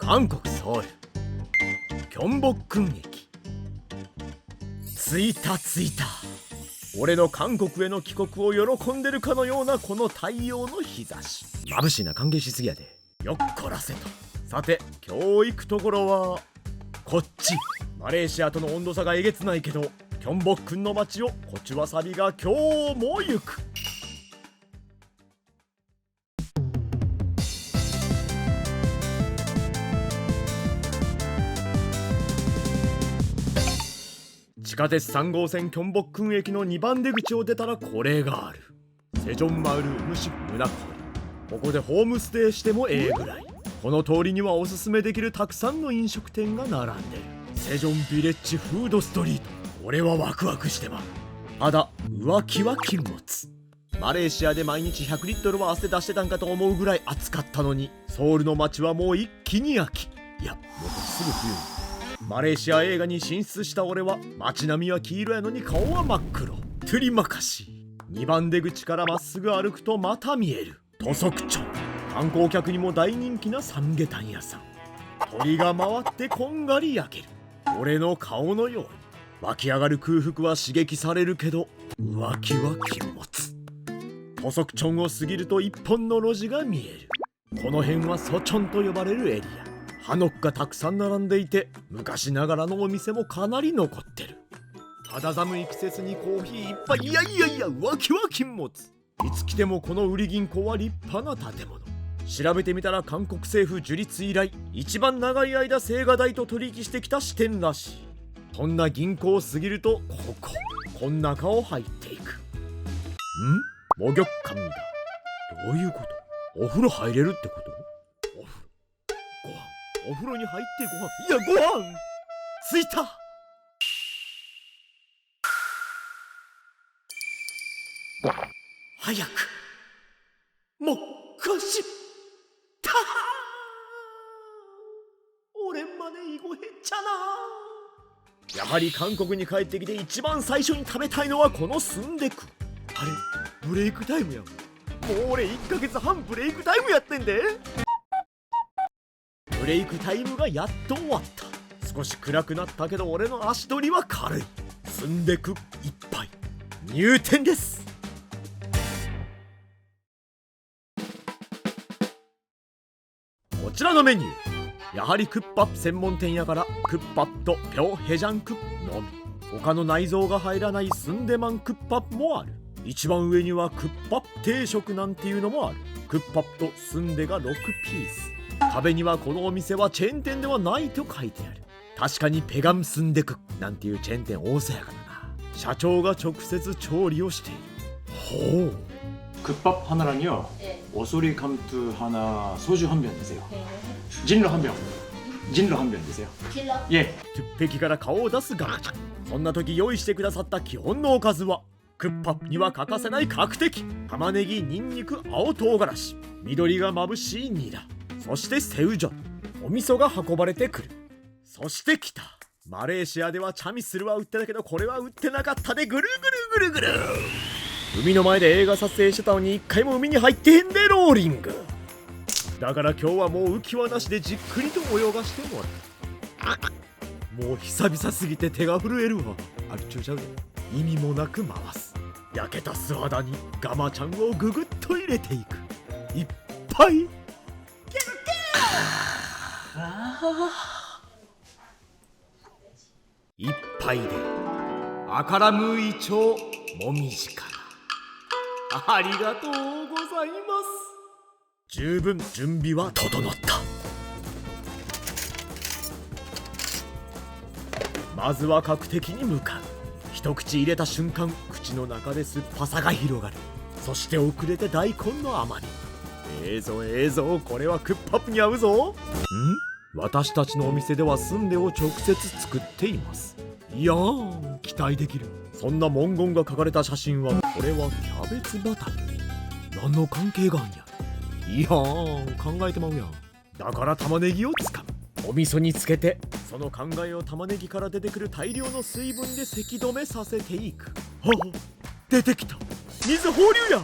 韓国ソウルキョンボックン駅。着いた。俺の韓国への帰国を喜んでるかのようなこの太陽の日差し、眩しいな。歓迎しすぎやで。よっこらせと。さて今日行くところはこっち。マレーシアとの温度差がえげつないけど、キョンボックンの街をコチュワサビが今日も行く。地下鉄3号線キョンボックン駅の2番出口を出たらこれがある。セジョンマウルムシムナコリ。ここでホームステイしてもええぐらい。この通りにはおすすめできるたくさんの飲食店が並んでる。セジョンビレッジフードストリート。俺はワクワクしてまう。ただ浮気は禁物。マレーシアで毎日100リットルは汗出してたんかと思うぐらい暑かったのに、ソウルの街はもう一気に秋。いやもうすぐ冬に。マレーシア映画に進出した俺は街並みは黄色やのに顔は真っ黒。トゥリマカシ。2番出口からまっすぐ歩くとまた見えるトソクチョン。観光客にも大人気なサムゲタン屋さん。鳥が回ってこんがり焼ける。俺の顔のように湧き上がる空腹は刺激されるけど浮気は禁物。トソクチョンを過ぎると一本の路地が見える。この辺はソチョンと呼ばれるエリア。ハノックがたくさん並んでいて、昔ながらのお店もかなり残ってる。肌寒い季節にコーヒー一杯。いや浮気は禁物。いつ来てもこの売り銀行は立派な建物。調べてみたら韓国政府樹立以来一番長い間青瓦台と取引してきた支店らしい。そんな銀行を過ぎるとこん中を入っていく。목욕갑니다。どういうこと？お風呂入れるってこと？お風呂に入ってご飯。着いた。早くもっこした俺までいごへっちゃな。やはり韓国に帰ってきて一番最初に食べたいのはこのスンデク。あれブレイクタイムやん。もう俺1ヶ月半ブレイクタイムやってんで。ブレイクタイムがやっと終わった。少し暗くなったけど俺の足取りは軽い。スンデク一杯入店です。こちらのメニュー、やはりクッパップ専門店やからクッパップとピョヘジャンクップのみ。他の内臓が入らないスンデマンクッパップもある。一番上にはクッパップ定食なんていうのもある。クッパップとスンデが6ピース。壁にはこのお店はチェーン店ではないと書いてある。確かにペガムスンデクなんていうチェーン店多そうやからな。社長が直接調理をしている。ほう。국밥 하나랑요. 오소리 감투 하나, 소주 한 병 드세요. 진로 한 병. 진로 한 병 드세요. 진로? 예. 鉄壁から顔を出すガマちゃん。そんな時用意してくださった基本のおかずはクッパには欠かせない角的玉ねぎ、ニンニク、青唐辛子、緑がまぶしいニラ、そしてセウジョン、お味噌が運ばれてくる。そして来た。マレーシアではチャミスルは売ってたけどこれは売ってなかったで。ぐるぐるぐるぐる。海の前で映画撮影してたのに一回も海に入ってへんで。ローリングだから今日はもう浮き輪なしでじっくりと泳がしてもらう。もう久々すぎて手が震えるわ。あれちゃうで。意味もなく回す。焼けた素肌にガマちゃんをググッと入れていく。いっぱい一杯でアカラムイチョウもみじから。ありがとうございます。十分準備は整った。まずは角的に向かう。一口入れた瞬間口の中で酸っぱさが広がる。そして遅れて大根の甘み。ええぞこれはクッパップに合うぞ。私たちのお店ではスンデを直接作っています。いやー期待できる。そんな文言が書かれた写真はこれはキャベツ畑。何の関係があんや。いやー考えてまうやん。だから玉ねぎを使う。お味噌につけてその考えを玉ねぎから出てくる大量の水分でせき止めさせていく。はあ出てきた。水放流や。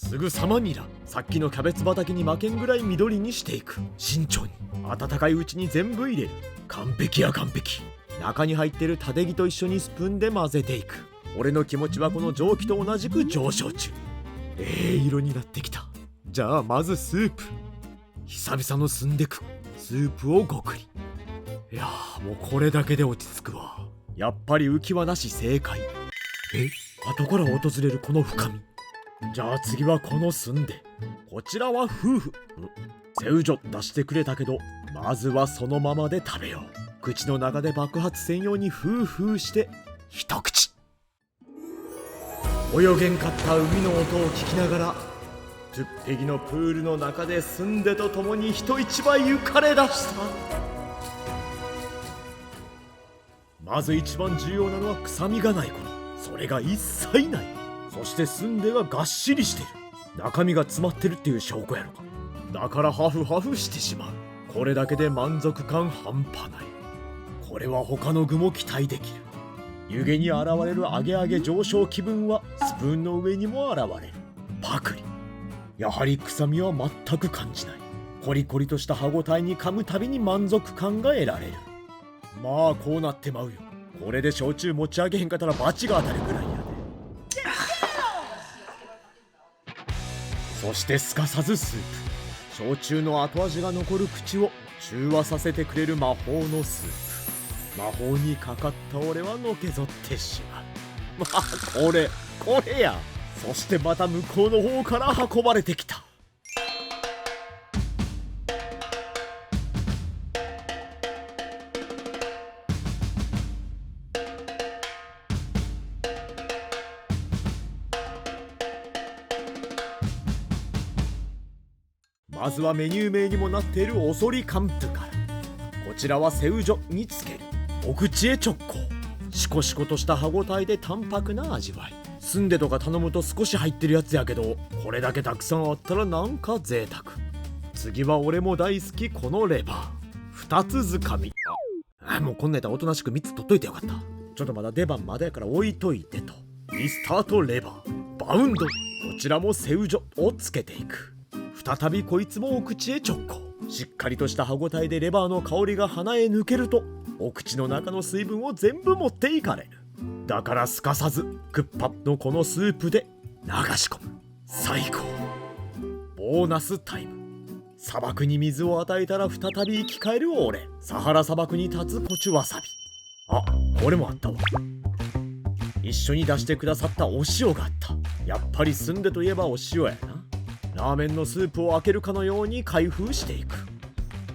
すぐさまにらさっきのキャベツ畑に負けんぐらい緑にしていく。慎重に温かいうちに全部入れる。完璧や完璧。中に入ってるタデギと一緒にスプーンで混ぜていく。俺の気持ちはこの蒸気と同じく上昇中。色になってきた。じゃあまずスープ。久々の澄んでくスープをごくり。いやーもうこれだけで落ち着くわ。やっぱり浮き輪なし正解。後から訪れるこの深み。じゃあ次はこの澄んで。こちらは夫婦。セウジョ出してくれたけど、まずはそのままで食べよう。口の中で爆発専用にフーフーして一口。泳げんかった海の音を聞きながら、トゥッペギのプールの中で澄んでとともに人一倍浮かれ出した。まず一番重要なのは臭みがないこと。それが一切ない。そして澄んでががっしりしてる。中身が詰まってるっていう証拠やろか。だからハフハフしてしまう。これだけで満足感半端ない。これは他の具も期待できる。湯気に現れる揚げ揚げ上昇気分はスプーンの上にも現れる。パクリ。やはり臭みは全く感じない。コリコリとした歯ごたえに噛むたびに満足感が得られる。まあこうなってまうよ。これで焼酎持ち上げへんかったら罰が当たるぐらいやで。そしてすかさずスープ。焼酎の後味が残る口を中和させてくれる魔法のスープ。魔法にかかった俺はのけぞってしまう。まあこれや。そしてまた向こうの方から運ばれてきた。まずはメニュー名にもなっているオソリカンプから。こちらはセウジョにつける。お口へ直行。シコシコとした歯ごたえで淡白な味わい。スンデとか頼むと少し入ってるやつやけど、これだけたくさんあったらなんか贅沢。次は俺も大好きこのレバー。2つづかみ。もうこんなやったらおとなしく3つ取っといてよかった。ちょっとまだ出番まだやから置いといてと。リスタートレバー。バウンド。こちらもセウジョをつけていく。再びこいつもお口へ直行。しっかりとした歯ごたえでレバーの香りが鼻へ抜けると、お口の中の水分を全部持っていかれる。だからすかさずクッパッのこのスープで流し込む。最高。ボーナスタイム。砂漠に水を与えたら再び生き返る俺。サハラ砂漠に立つコチュワサビ。これもあったわ。一緒に出してくださったお塩があった。やっぱりスンデといえばお塩やな。ラーメンのスープを開けるかのように開封していく。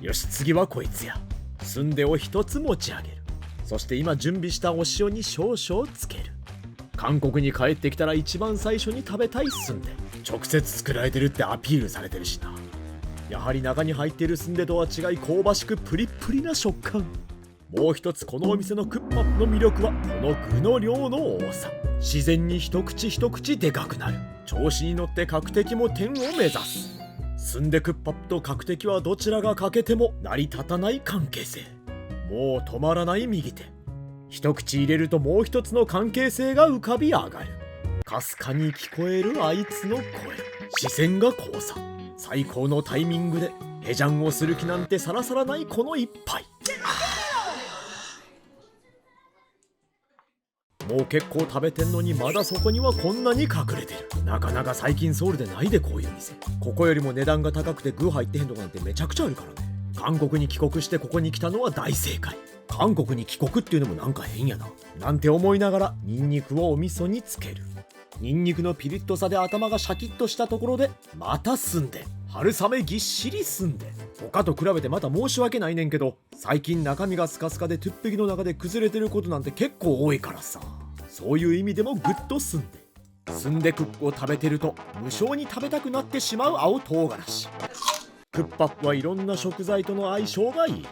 よし、次はこいつや。スンデを一つ持ち上げる。そして今準備したお塩に少々つける。韓国に帰ってきたら一番最初に食べたいスンデ。直接作られてるってアピールされてるしな。やはり中に入っているスンデとは違い香ばしくプリップリな食感。もう一つこのお店のクッパップの魅力はこの具の量の多さ。自然に一口一口でかくなる。調子に乗って角的も点を目指す。スンデクッパップと角的はどちらが欠けても成り立たない関係性。もう止まらない右手。一口入れるともう一つの関係性が浮かび上がる。かすかに聞こえるあいつの声。視線が交差。最高のタイミングでヘジャンをする気なんてさらさらないこの一杯。もう結構食べてんのにまだそこにはこんなに隠れてる。なかなか最近ソウルでないでこういう店。ここよりも値段が高くて具入ってへんとこなんてめちゃくちゃあるからね。韓国に帰国してここに来たのは大正解。韓国に帰国っていうのもなんか変やななんて思いながらニンニクをお味噌につける。ニンニクのピリッとさで頭がシャキッとしたところでまた澄んで春雨ぎっしり澄んで。他と比べてまた申し訳ないねんけど、最近中身がスカスカでトゥッペギの中で崩れてることなんて結構多いからさ。そういう意味でもグッと澄んで。スンデクックを食べてると無性に食べたくなってしまう青唐辛子。クッパップはいろんな食材との相性がいい。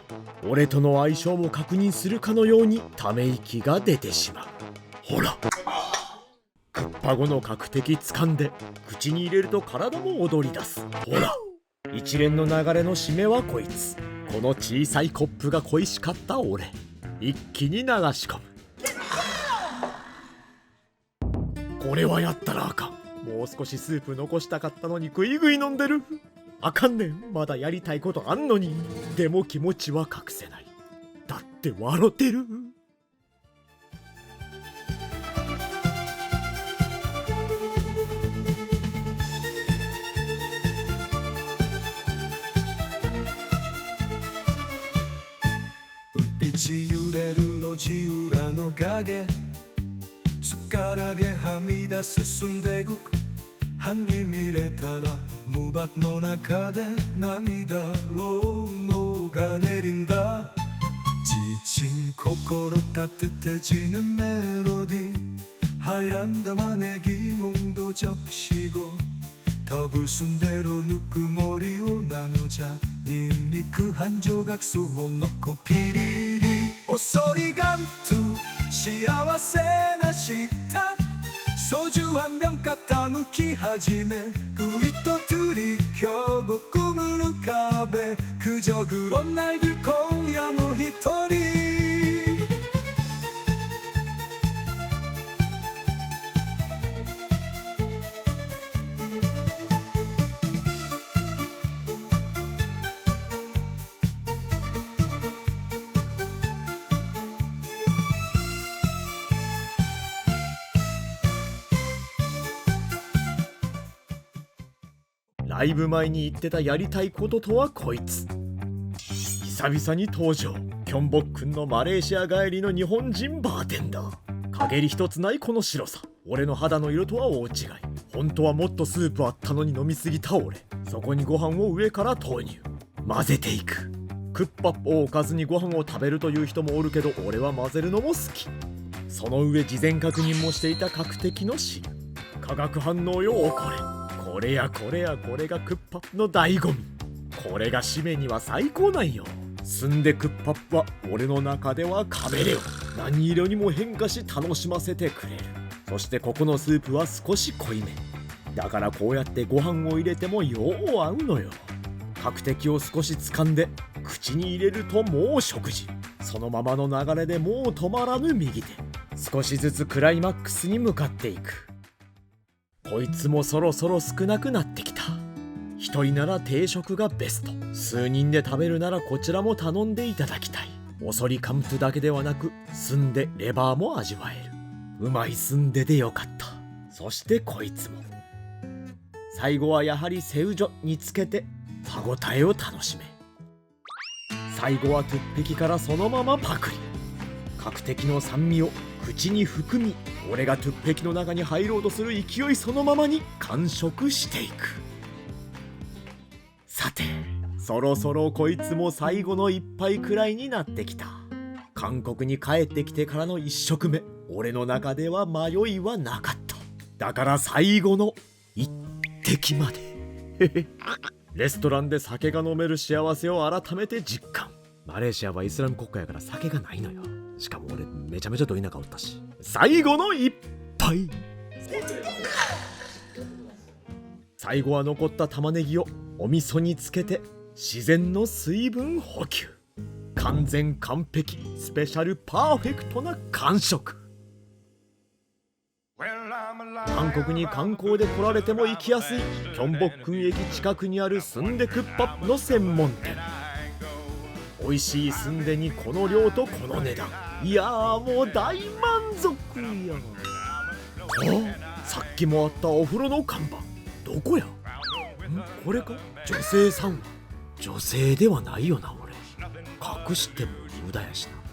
俺との相性も確認するかのようにため息が出てしまう。ほら、クッパ後の角的掴んで口に入れると体も踊り出す。ほら、一連の流れの締めはこいつ。この小さいコップが恋しかった俺。一気に流し込む。これはやったらあかん。もう少しスープ残したかったのにグイグイ飲んでる。あかんねん、まだやりたいことあんのに。でも気持ちは隠せない。だって笑ってる。揺れる路地裏の影、力ではみ出進んでいく。半に見れたら無幕の中で涙を逃れるんだ。自信心立てて地のメロディー、はやんだ招き問答着死後、飛ぶすんでるぬくもりをなのじゃ。ニンニク繁盛学数をのこピリリ、恐りがんと幸せなしたソジュ半分傾き始め、グイッとトゥリ今日僕むる壁、九条黒ないで今夜も一人。ライブ前に言ってたやりたいこととはこいつ。久々に登場、キョンボックンのマレーシア帰りの日本人バーテンダー。陰り一つないこの白さ、俺の肌の色とは大違い。本当はもっとスープあったのに飲みすぎた俺。そこにご飯を上から投入、混ぜていく。クッパッポをおかずにご飯を食べるという人もおるけど、俺は混ぜるのも好き。その上事前確認もしていた角的の汁。化学反応よこれ。これやこれやこれがクッパップの醍醐味。これが締めには最高なんよ。スンデクッパップは俺の中ではカメレオン。何色にも変化し楽しませてくれる。そしてここのスープは少し濃いめだから、こうやってご飯を入れてもよう合うのよ。角的を少し掴んで口に入れるともう食事。そのままの流れでもう止まらぬ右手。少しずつクライマックスに向かっていく。こいつもそろそろ少なくなってきた。一人なら定食がベスト。数人で食べるならこちらも頼んでいただきたい。おそりカムトゥだけではなく、スンデレバーも味わえる。うまいスンデでよかった。そしてこいつも。最後はやはりセウジョにつけて歯ごたえを楽しめ。最後はトゥッペキからそのままパクリ。角的の酸味を口に含み、俺がトゥッペキの中に入ろうとする勢いそのままに完食していく。さて、そろそろこいつも最後の一杯くらいになってきた。韓国に帰ってきてからの一食目、俺の中では迷いはなかった。だから最後の一滴までレストランで酒が飲める幸せを改めて実感。マレーシアはイスラム国家やから酒がないのよ。しかも俺めちゃめちゃど田舎おったし。最後の一杯。最後は残った玉ねぎをお味噌につけて自然の水分補給。完全完璧スペシャルパーフェクトな完食。韓国に観光で来られても行きやすいキョンボックン駅近くにあるスンデクッパップの専門店。美味しいスンデにこの量とこの値段、いやーもう大満足や。あ、さっきもあったお風呂の看板どこや。これか。女性さんは女性ではないよな。俺隠しても無駄やしな。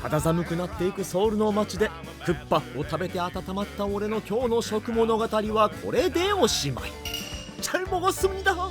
肌寒くなっていくソウルの街でクッパを食べて温まった俺の今日の食物語はこれでおしまい。잘먹었습니다